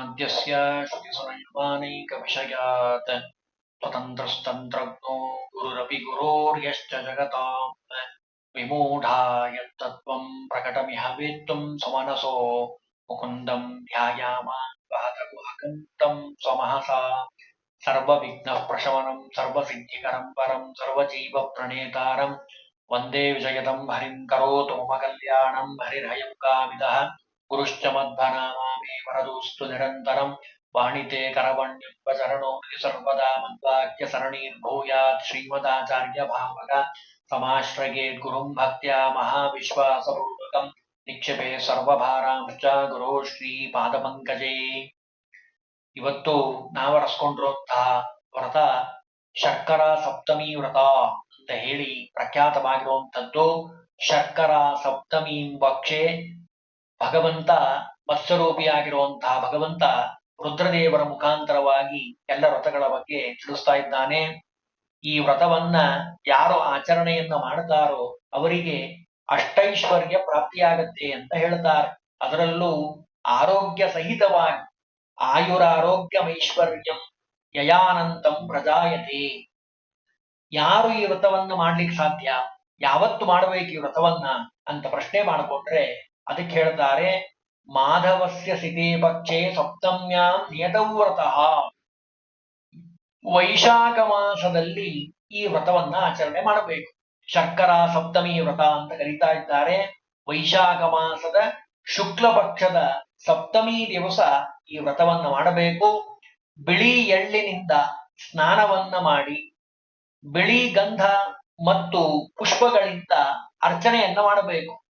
वेदान्त्यस्य श्रुतिसुनैर्मानैकविषयात् स्वतन्त्रस्तन्त्रज्ञो गुरुरपि गुरोर्यश्च जगताम् विमूढा यत्तत्त्वं प्रकटमिह वेत्तुं स्वमनसो मुकुन्दं ध्यायामावादगुहकं तं स्वमहसा सर्वविघ्नप्रशमनं सर्वसिद्धिकरं परं सर्वजीवप्रणेतारं वन्दे विजयदं हरिं करोतु मम कल्याणं हरिर्हयं कामिदः गुरुश्च मध्वनामा मे वरदोऽस्तु निरन्तरं वाणिते करवण्यम्बचरणो सर्वदा मद्वाक्यसरणीर्भूयात् श्रीमदाचार्यभावक समाश्रयेत् गुरुं भक्त्या महाविश्वासपूर्वकं निक्षेपे सर्वभारांश्च ಗುರು ಶ್ರೀ ಪಾದಪಂಕಜೇ. ಇವತ್ತು ನಾವರಸ್ಕೊಂಡಿರುವಂತಹ ವ್ರತ ಶರ್ಕರ ಸಪ್ತಮಿ ವ್ರತ ಅಂತ ಹೇಳಿ ಪ್ರಖ್ಯಾತವಾಗಿರುವಂಥದ್ದು. ಶರ್ಕರ ಸಪ್ತಮಿ ಪಕ್ಷೆ ಭಗವಂತ ಮತ್ಸ್ಯರೂಪಿಯಾಗಿರುವಂತಹ ಭಗವಂತ ರುದ್ರದೇವರ ಮುಖಾಂತರವಾಗಿ ಎಲ್ಲ ವ್ರತಗಳ ಬಗ್ಗೆ ತಿಳಿಸ್ತಾ ಇದ್ದಾನೆ. ಈ ವ್ರತವನ್ನ ಯಾರು ಆಚರಣೆಯನ್ನ ಮಾಡ್ತಾರೋ ಅವರಿಗೆ ಅಷ್ಟೈಶ್ವರ್ಯ ಪ್ರಾಪ್ತಿಯಾಗತ್ತೆ ಅಂತ ಹೇಳ್ತಾರೆ. ಅದರಲ್ಲೂ ಆರೋಗ್ಯ ಸಹಿತವಾಗಿ ಆಯುರಾರೋಗ್ಯಮೈಶ್ವರ್ಯಂ ಯಯಾನಂತಂ ಪ್ರಜಾಯತೆ. ಯಾರು ಈ ವ್ರತವನ್ನ ಮಾಡ್ಲಿಕ್ಕೆ ಸಾಧ್ಯ, ಯಾವತ್ತು ಮಾಡಬೇಕು ಈ ವ್ರತವನ್ನ ಅಂತ ಪ್ರಶ್ನೆ ಮಾಡಿಕೊಂಡ್ರೆ ಅದಕ್ಕೆ ಹೇಳ್ತಾರೆ, ಮಾಧವಸ್ಯ ಸಿತೆ ಪಕ್ಷೆ ಸಪ್ತಮ್ಯಾಂ ನಿಯತವ್ರತಃ. ವೈಶಾಖ ಮಾಸದಲ್ಲಿ ಈ ವ್ರತವನ್ನ ಆಚರಣೆ ಮಾಡಬೇಕು. ಶರ್ಕರ ಸಪ್ತಮಿ ವ್ರತ ಅಂತ ಕರೀತಾ ಇದ್ದಾರೆ. ವೈಶಾಖ ಮಾಸದ ಶುಕ್ಲ ಪಕ್ಷದ ಸಪ್ತಮಿ ದಿವಸ ಈ ವ್ರತವನ್ನ ಮಾಡಬೇಕು. ಬಿಳಿ ಎಳ್ಳಿನಿಂದ ಸ್ನಾನವನ್ನ ಮಾಡಿ ಬಿಳಿ ಗಂಧ ಮತ್ತು ಪುಷ್ಪಗಳಿಂದ ಅರ್ಚನೆಯನ್ನ ಮಾಡಬೇಕು.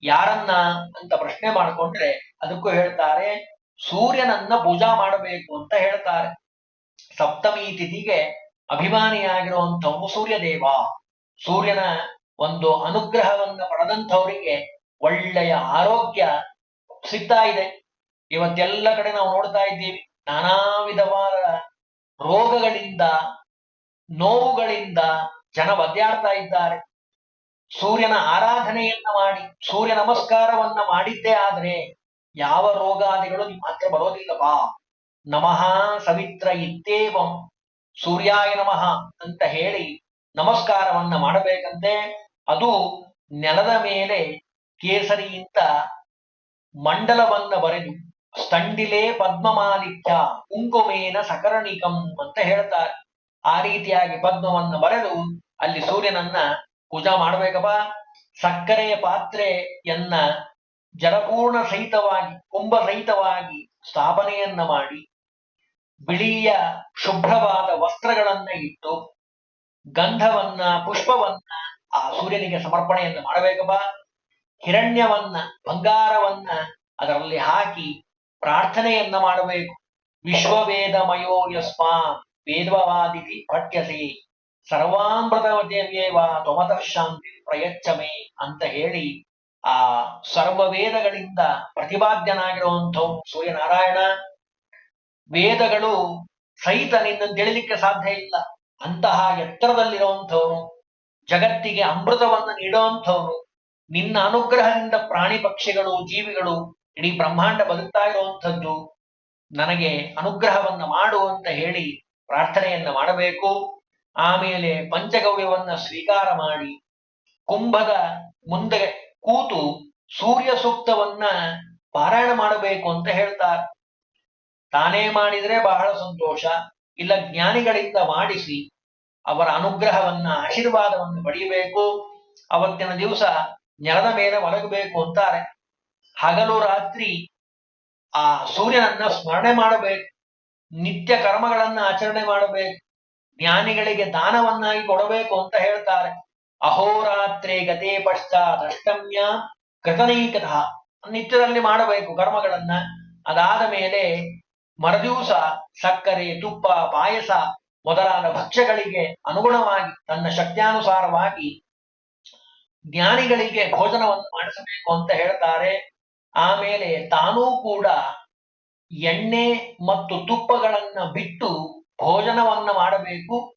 ಯಾರನ್ನ ಅಂತ ಪ್ರಶ್ನೆ ಮಾಡಿಕೊಂಡ್ರೆ ಅದಕ್ಕೂ ಹೇಳ್ತಾರೆ, ಸೂರ್ಯನನ್ನ ಪೂಜಾ ಮಾಡಬೇಕು ಅಂತ ಹೇಳ್ತಾರೆ. ಸಪ್ತಮಿ ತಿಥಿಗೆ ಅಭಿಮಾನಿಯಾಗಿರುವಂಥವನು ಸೂರ್ಯದೇವ. ಸೂರ್ಯನ ಒಂದು ಅನುಗ್ರಹವನ್ನ ಪಡೆದಂಥವರಿಗೆ ಒಳ್ಳೆಯ ಆರೋಗ್ಯ ಸಿಗ್ತಾ ಇದೆ. ಇವತ್ತೆಲ್ಲ ಕಡೆ ನಾವು ನೋಡ್ತಾ ಇದ್ದೀವಿ, ನಾನಾ ವಿಧವಾದ ರೋಗಗಳಿಂದ ನೋವುಗಳಿಂದ ಜನ ಒದ್ದಾಡ್ತಾ ಇದ್ದಾರೆ. ಸೂರ್ಯನ ಆರಾಧನೆಯನ್ನ ಮಾಡಿ ಸೂರ್ಯ ನಮಸ್ಕಾರವನ್ನ ಮಾಡಿದ್ದೇ ಆದ್ರೆ ಯಾವ ರೋಗಾದಿಗಳು ನಿಮ್ಮ ಹತ್ರ ಬರೋದಿಲ್ಲವಾ. ನಮಃ ಸವಿತ್ರ ಇತ್ತೇವಂ ಸೂರ್ಯಾಯ ನಮಃ ಅಂತ ಹೇಳಿ ನಮಸ್ಕಾರವನ್ನ ಮಾಡಬೇಕಂತೆ. ಅದು ನೆಲದ ಮೇಲೆ ಕೇಸರಿಯಿಂದ ಮಂಡಲವನ್ನ ಬರೆದು ಸ್ತಂಡಿಲೆ ಪದ್ಮಮಾಲಿಕ್ಯ ಕುಂಕುಮೇನ ಸಕರ್ಣಿಕಂ ಅಂತ ಹೇಳ್ತಾರೆ. ಆ ರೀತಿಯಾಗಿ ಪದ್ಮವನ್ನ ಬರೆದು ಅಲ್ಲಿ ಸೂರ್ಯನನ್ನ ಪೂಜಾ ಮಾಡ್ಬೇಕಪ್ಪ. ಸಕ್ಕರೆಯ ಪಾತ್ರೆಯನ್ನ ಜಲಪೂರ್ಣ ಸಹಿತವಾಗಿ ಕುಂಭ ಸಹಿತವಾಗಿ ಸ್ಥಾಪನೆಯನ್ನ ಮಾಡಿ ಬಿಳಿಯ ಶುಭ್ರವಾದ ವಸ್ತ್ರಗಳನ್ನ ಇಟ್ಟು ಗಂಧವನ್ನ ಪುಷ್ಪವನ್ನ ಆ ಸೂರ್ಯನಿಗೆ ಸಮರ್ಪಣೆಯನ್ನ ಮಾಡಬೇಕಪ್ಪ. ಹಿರಣ್ಯವನ್ನ ಬಂಗಾರವನ್ನ ಅದರಲ್ಲಿ ಹಾಕಿ ಪ್ರಾರ್ಥನೆಯನ್ನ ಮಾಡಬೇಕು. ವಿಶ್ವವೇದಮಯೋ ಯಸ್ಮಾತ್ ವೇದವಾದಿತಿ ಪಠ್ಯಸೆ ಸರ್ವಾಮೃತವದೇವ ತ್ವಮತಃ ಶಾಂತಿ ಪ್ರಯಚ್ಛಮೆ ಅಂತ ಹೇಳಿ ಆ ಸರ್ವ ವೇದಗಳಿಂದ ಪ್ರತಿಪಾದ್ಯನಾಗಿರುವಂಥವು ಸೂರ್ಯನಾರಾಯಣ. ವೇದಗಳು ಸಹಿತ ನಿನ್ನ ತಿಳಿಲಿಕ್ಕೆ ಸಾಧ್ಯ ಇಲ್ಲ. ಅಂತಹ ಎತ್ತರದಲ್ಲಿರುವಂಥವನು, ಜಗತ್ತಿಗೆ ಅಮೃತವನ್ನು ನೀಡುವಂಥವನು, ನಿನ್ನ ಅನುಗ್ರಹದಿಂದ ಪ್ರಾಣಿ ಪಕ್ಷಿಗಳು ಜೀವಿಗಳು ಇಡೀ ಬ್ರಹ್ಮಾಂಡ ಬದುಕ್ತಾ ಇರುವಂಥದ್ದು. ನನಗೆ ಅನುಗ್ರಹವನ್ನ ಮಾಡು ಅಂತ ಹೇಳಿ ಪ್ರಾರ್ಥನೆಯನ್ನ ಮಾಡಬೇಕು. ಆಮೇಲೆ ಪಂಚಗವ್ಯವನ್ನ ಸ್ವೀಕಾರ ಮಾಡಿ ಕುಂಭದ ಮುಂದೆ ಕೂತು ಸೂರ್ಯ ಸೂಕ್ತವನ್ನ ಪಾರಾಯಣ ಮಾಡಬೇಕು ಅಂತ ಹೇಳ್ತಾರೆ. ತಾನೇ ಮಾಡಿದ್ರೆ ಬಹಳ ಸಂತೋಷ, ಇಲ್ಲ ಜ್ಞಾನಿಗಳಿಂದ ಮಾಡಿಸಿ ಅವರ ಅನುಗ್ರಹವನ್ನ ಆಶೀರ್ವಾದವನ್ನು ಪಡೆಯಬೇಕು. ಅವತ್ತಿನ ದಿವಸ ನೆಲದ ಮೇಲೆ ಮಲಗಬೇಕು ಅಂತಾರೆ. ಹಗಲು ರಾತ್ರಿ ಆ ಸೂರ್ಯನನ್ನ ಸ್ಮರಣೆ ಮಾಡಬೇಕು. ನಿತ್ಯ ಕರ್ಮಗಳನ್ನ ಆಚರಣೆ ಮಾಡಬೇಕು. ಜ್ಞಾನಿಗಳಿಗೆ ದಾನವನ್ನಾಗಿ ಕೊಡಬೇಕು ಅಂತ ಹೇಳ್ತಾರೆ. ಅಹೋರಾತ್ರೆ ಗತೆ ಪಶ್ಚಾತ್ ಅಷ್ಟಮ್ಯ ಕೃತನೈಕತಃ ನಿತ್ಯದಲ್ಲಿ ಮಾಡಬೇಕು ಕರ್ಮಗಳನ್ನ. ಅದಾದ ಮೇಲೆ ಮರುದಿವಸ ಸಕ್ಕರೆ ತುಪ್ಪ ಪಾಯಸ ಮೊದಲಾದ ಭಕ್ಷ್ಯಗಳಿಗೆ ಅನುಗುಣವಾಗಿ ತನ್ನ ಶಕ್ತ್ಯಾನುಸಾರವಾಗಿ ಜ್ಞಾನಿಗಳಿಗೆ ಭೋಜನವನ್ನು ಮಾಡಿಸಬೇಕು ಅಂತ ಹೇಳ್ತಾರೆ. ಆಮೇಲೆ ತಾನೂ ಕೂಡ ಎಣ್ಣೆ ಮತ್ತು ತುಪ್ಪಗಳನ್ನ ಬಿಟ್ಟು ಭೋಜನವನ್ನ ಮಾಡಬೇಕು.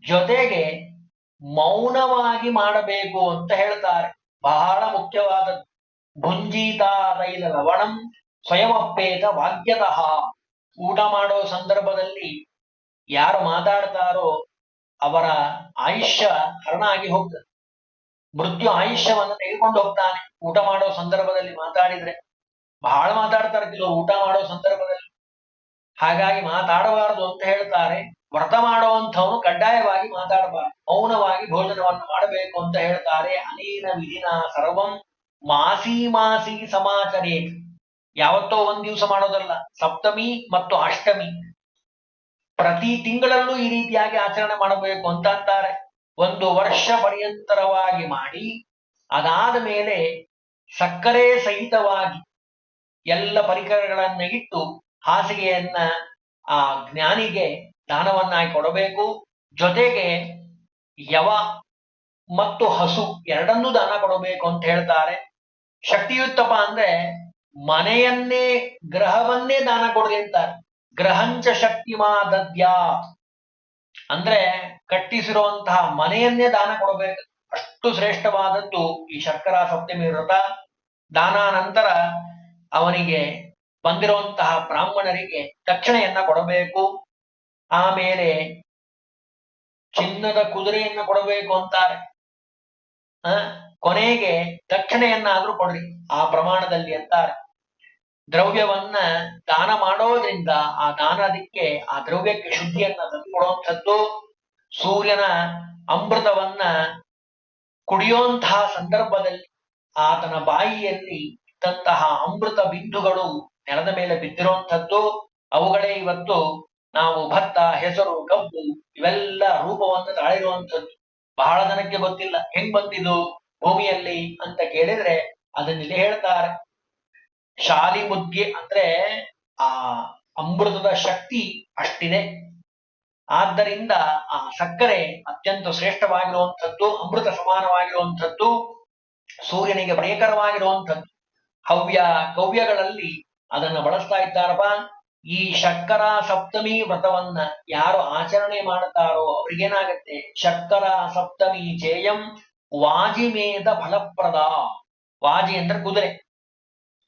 ಜೊತೆಗೆ ಮೌನವಾಗಿ ಮಾಡಬೇಕು ಅಂತ ಹೇಳ್ತಾರೆ. ಬಹಳ ಮುಖ್ಯವಾದದ್ದು. ಭುಂಜೀತಾ ತೈಲ ಲವಣಂ ಸ್ವಯಮಪ್ಪೇತ ಭಾಗ್ಯತಃ. ಊಟ ಮಾಡೋ ಸಂದರ್ಭದಲ್ಲಿ ಯಾರು ಮಾತಾಡ್ತಾರೋ ಅವರ ಆಯುಷ್ಯ ಹರಣ ಆಗಿ ಹೋಗ್ತದೆ. ಮೃತ್ಯು ಆಯುಷ್ಯವನ್ನು ತೆಗೆದುಕೊಂಡು ಹೋಗ್ತಾನೆ ಊಟ ಮಾಡೋ ಸಂದರ್ಭದಲ್ಲಿ ಮಾತಾಡಿದ್ರೆ. ಬಹಳ ಮಾತಾಡ್ತಾರೆ ಕೆಲವರು ಊಟ ಮಾಡೋ ಸಂದರ್ಭದಲ್ಲಿ. ಹಾಗಾಗಿ ಮಾತಾಡಬಾರದು ಅಂತ ಹೇಳ್ತಾರೆ. ವ್ರತ ಮಾಡುವಂಥವನು ಕಡ್ಡಾಯವಾಗಿ ಮಾತಾಡಬಾರದು, ಮೌನವಾಗಿ ಭೋಜನವನ್ನು ಮಾಡಬೇಕು ಅಂತ ಹೇಳ್ತಾರೆ. ಅನೇನ ವಿಧಿನ ಸರ್ವಂ ಮಾಸಿ ಮಾಸಿ ಸಮಾಚರೇತ್. ಯಾವತ್ತೋ ಒಂದ್ ದಿವಸ ಮಾಡೋದಲ್ಲ, ಸಪ್ತಮಿ ಮತ್ತು ಅಷ್ಟಮಿ ಪ್ರತಿ ತಿಂಗಳಲ್ಲೂ ಈ ರೀತಿಯಾಗಿ ಆಚರಣೆ ಮಾಡಬೇಕು ಅಂತ ಅಂತಾರೆ. ಒಂದು ವರ್ಷ ಪರ್ಯಂತರವಾಗಿ ಮಾಡಿ ಅದಾದ ಮೇಲೆ ಸಕ್ಕರೆ ಸಹಿತವಾಗಿ ಎಲ್ಲ ಪರಿಕರಗಳನ್ನ ಇಟ್ಟು ಹಾಸಿಗೆಯನ್ನ ಆ ಜ್ಞಾನಿಗೆ ದಾನವನ್ನಾಗಿ ಕೊಡಬೇಕು. ಜೊತೆಗೆ ಯವ ಮತ್ತು ಹಸು ಎರಡನ್ನೂ ದಾನ ಕೊಡಬೇಕು ಅಂತ ಹೇಳ್ತಾರೆ. ಶಕ್ತಿಯುತ್ತಪ ಅಂದ್ರೆ ಮನೆಯನ್ನೇ ಗ್ರಹವನ್ನೇ ದಾನ ಕೊಡಲಿ ಅಂತಾರೆ. ಗ್ರಹಂಚ ಶಕ್ತಿಮಾ ದದ್ಯಾ ಅಂದ್ರೆ ಕಟ್ಟಿಸಿರುವಂತಹ ಮನೆಯನ್ನೇ ದಾನ ಕೊಡಬೇಕು. ಅಷ್ಟು ಶ್ರೇಷ್ಠವಾದದ್ದು ಈ ಶರ್ಕರಾ ಸಪ್ತಮಿ ವ್ರತ. ದಾನಾನಂತರ ಅವನಿಗೆ ಬಂದಿರುವಂತಹ ಬ್ರಾಹ್ಮಣರಿಗೆ ದಕ್ಷಿಣೆಯನ್ನ ಕೊಡಬೇಕು. ಆಮೇಲೆ ಚಿನ್ನದ ಕುದುರೆಯನ್ನ ಕೊಡಬೇಕು ಅಂತಾರೆ. ಕೊನೆಗೆ ದಕ್ಷಿಣೆಯನ್ನಾದ್ರೂ ಕೊಡ್ರಿ ಆ ಪ್ರಮಾಣದಲ್ಲಿ ಅಂತಾರೆ. ದ್ರವ್ಯವನ್ನ ದಾನ ಮಾಡೋದ್ರಿಂದ ಆ ದಾನದಕ್ಕೆ ಆ ದ್ರವ್ಯಕ್ಕೆ ಶುದ್ಧಿಯನ್ನ ತಂದುಕೊಡುವಂಥದ್ದು. ಸೂರ್ಯನ ಅಮೃತವನ್ನ ಕುಡಿಯುವಂತಹ ಸಂದರ್ಭದಲ್ಲಿ ಆತನ ಬಾಯಿಯಲ್ಲಿ ಇದ್ದಂತಹ ಅಮೃತ ಬಿಂದುಗಳು ನೆಲದ ಮೇಲೆ ಬಿದ್ದಿರುವಂಥದ್ದು. ಅವುಗಳೇ ಇವತ್ತು ನಾವು ಭತ್ತ, ಹೆಸರು, ಕಬ್ಬು ಇವೆಲ್ಲ ರೂಪವನ್ನು ತಾಳಿರುವಂಥದ್ದು. ಬಹಳ ಜನಕ್ಕೆ ಗೊತ್ತಿಲ್ಲ ಹೆಂಗ್ ಬಂದಿದ್ದು ಭೂಮಿಯಲ್ಲಿ ಅಂತ ಕೇಳಿದ್ರೆ ಅದನ್ನಿಲ್ಲಿ ಹೇಳ್ತಾರೆ. ಶಾಲಿ ಮುದ್ಗೆ ಅಂದ್ರೆ ಆ ಅಮೃತದ ಶಕ್ತಿ ಅಷ್ಟಿದೆ. ಆದ್ದರಿಂದ ಆ ಸಕ್ಕರೆ ಅತ್ಯಂತ ಶ್ರೇಷ್ಠವಾಗಿರುವಂಥದ್ದು, ಅಮೃತ ಸಮಾನವಾಗಿರುವಂಥದ್ದು, ಸೂರ್ಯನಿಗೆ ಪ್ರಿಯಕರವಾಗಿರುವಂಥದ್ದು. ಹವ್ಯ ಕವ್ಯಗಳಲ್ಲಿ ಅದನ್ನ ಬಳಸ್ತಾ ಇದ್ದಾರಪ್ಪ. ಈ ಶರ್ಕರಾ ಸಪ್ತಮಿ ವ್ರತವನ್ನ ಯಾರು ಆಚರಣೆ ಮಾಡುತ್ತಾರೋ ಅವ್ರಿಗೇನಾಗತ್ತೆ? ಶರ್ಕರಾ ಸಪ್ತಮಿ ಜೇಯಂ ವಾಜಿಮೇಧ ಫಲಪ್ರದ. ವಾಜಿ ಅಂದ್ರೆ ಕುದುರೆ.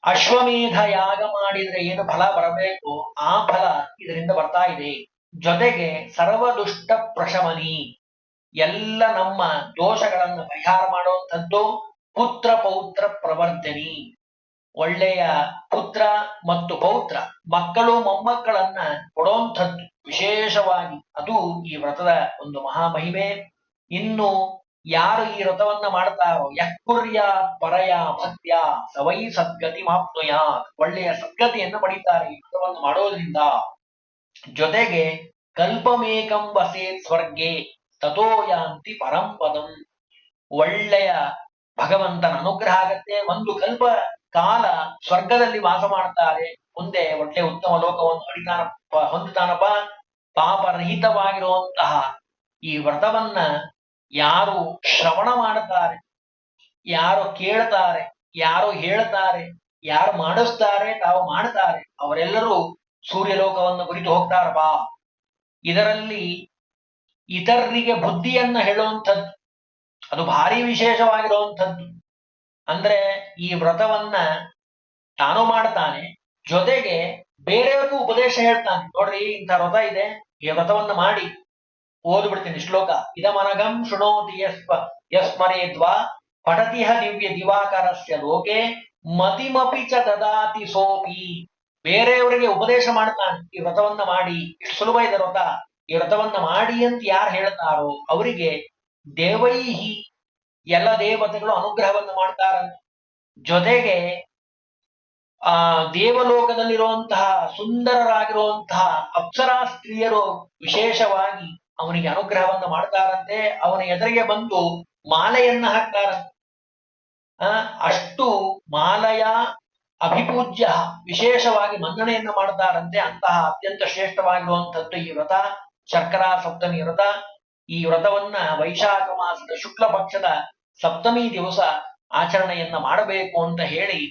ಅಶ್ವಮೇಧ ಯಾಗ ಮಾಡಿದ್ರೆ ಏನು ಫಲ ಬರಬೇಕು ಆ ಫಲ ಇದರಿಂದ ಬರ್ತಾ ಇದೆ. ಜೊತೆಗೆ ಸರ್ವದುಷ್ಟ ಪ್ರಶಮನಿ, ಎಲ್ಲ ನಮ್ಮ ದೋಷಗಳನ್ನ ಪರಿಹಾರ ಮಾಡುವಂಥದ್ದು. ಪುತ್ರ ಪೌತ್ರ ಪ್ರವರ್ಧನಿ, ಒಳ್ಳೆಯ ಪುತ್ರ ಮತ್ತು ಪೌತ್ರ ಮಕ್ಕಳು ಮೊಮ್ಮಕ್ಕಳನ್ನ ಕೊಡುವಂಥದ್ದು ವಿಶೇಷವಾಗಿ. ಅದು ಈ ವ್ರತದ ಒಂದು ಮಹಾಮಹಿಮೆ. ಇನ್ನು ಯಾರು ಈ ವ್ರತವನ್ನ ಮಾಡ್ತಾರೋ ಯಕ್ಕುರ್ಯ ಪರಯ ಭಕ್ತ್ಯ ಸವೈ ಸದ್ಗತಿ ಮಾಪ್ನುಯ, ಒಳ್ಳೆಯ ಸದ್ಗತಿಯನ್ನು ಪಡೀತಾರೆ ಈ ವ್ರತವನ್ನು ಮಾಡೋದ್ರಿಂದ. ಜೊತೆಗೆ ಕಲ್ಪಮೇಕಂ ವಸೇತ್ ಸ್ವರ್ಗೆ ತಥೋ ಯಾಂತಿ ಪರಂಪದಂ, ಒಳ್ಳೆಯ ಭಗವಂತನ ಅನುಗ್ರಹ ಆಗತ್ತೆ. ಒಂದು ಕಲ್ಪ ಕಾಲ ಸ್ವರ್ಗದಲ್ಲಿ ವಾಸ ಮಾಡ್ತಾರೆ. ಮುಂದೆ ಒಳ್ಳೆ ಉತ್ತಮ ಲೋಕವನ್ನು ಹೊಂದುತ್ತಾನಪ್ಪ. ಪಾಪರಹಿತವಾಗಿರುವಂತಹ ಈ ವ್ರತವನ್ನ ಯಾರು ಶ್ರವಣ ಮಾಡುತ್ತಾರೆ, ಯಾರು ಕೇಳ್ತಾರೆ, ಯಾರು ಹೇಳ್ತಾರೆ, ಯಾರು ಮಾಡಿಸ್ತಾರೆ, ತಾವು ಮಾಡ್ತಾರೆ, ಅವರೆಲ್ಲರೂ ಸೂರ್ಯಲೋಕವನ್ನು ಕುರಿತು ಹೋಗ್ತಾರಪ್ಪ. ಇದರಲ್ಲಿ ಇತರರಿಗೆ ಬುದ್ಧಿಯನ್ನ ಹೇಳುವಂಥದ್ದು ಅದು ಭಾರಿ ವಿಶೇಷವಾಗಿರುವಂಥದ್ದು. ಅಂದ್ರೆ ಈ ವ್ರತವನ್ನ ತಾನು ಮಾಡ್ತಾನೆ, ಜೊತೆಗೆ ಬೇರೆಯವ್ರಿಗೂ ಉಪದೇಶ ಹೇಳ್ತಾನೆ. ನೋಡ್ರಿ ಇಂಥ ವ್ರತ ಇದೆ, ಈ ವ್ರತವನ್ನ ಮಾಡಿ. ಓದ್ಬಿಡ್ತೀನಿ ಶ್ಲೋಕ. ಇದಮನಗಂ ಶೃಣೋತಿ ಯಸ್ಮರೇದ್ವಾ ಪಠತಿಹ ದಿವ್ಯ ದಿವಾಕರಸ್ಯ ಲೋಕೆ ಮತಿಮಪಿ ಚ ದದಾತಿ ಸೋಪಿ. ಬೇರೆಯವರಿಗೆ ಉಪದೇಶ ಮಾಡ್ತಾನೆ ಈ ವ್ರತವನ್ನ ಮಾಡಿ, ಇಷ್ಟು ಸುಲಭ ಇದೆ ವ್ರತ, ಈ ವ್ರತವನ್ನ ಮಾಡಿ ಅಂತ ಯಾರು ಹೇಳ್ತಾರೋ ಅವರಿಗೆ ದೇವೈಹಿ ಎಲ್ಲ ದೇವತೆಗಳು ಅನುಗ್ರಹವನ್ನು ಮಾಡ್ತಾರಂತೆ. ಜೊತೆಗೆ ಆ ದೇವಲೋಕದಲ್ಲಿರುವಂತಹ ಸುಂದರರಾಗಿರುವಂತಹ ಅಪ್ಸರಾ ಸ್ತ್ರೀಯರು ವಿಶೇಷವಾಗಿ ಅವನಿಗೆ ಅನುಗ್ರಹವನ್ನು ಮಾಡ್ತಾರಂತೆ. ಅವನ ಎದುರಿಗೆ ಬಂದು ಮಾಲೆಯನ್ನ ಹಾಕ್ತಾರಂತೆ. ಅಷ್ಟು ಮಾಲಯ ಅಭಿಪೂಜ್ಯ ವಿಶೇಷವಾಗಿ ಮನ್ನಣೆಯನ್ನು ಮಾಡ್ತಾರಂತೆ. ಅಂತಹ ಅತ್ಯಂತ ಶ್ರೇಷ್ಠವಾಗಿರುವಂಥದ್ದು ಈ ವ್ರತ, ಶರ್ಕರಾ ಸಪ್ತಮಿ ವ್ರತ. ಈ ವ್ರತವನ್ನ ವೈಶಾಖ ಮಾಸದ ಶುಕ್ಲ ಪಕ್ಷದ ಸಪ್ತಮಿ ದಿವಸ ಆಚರಣೆಯನ್ನ ಮಾಡಬೇಕು ಅಂತ ಹೇಳಿ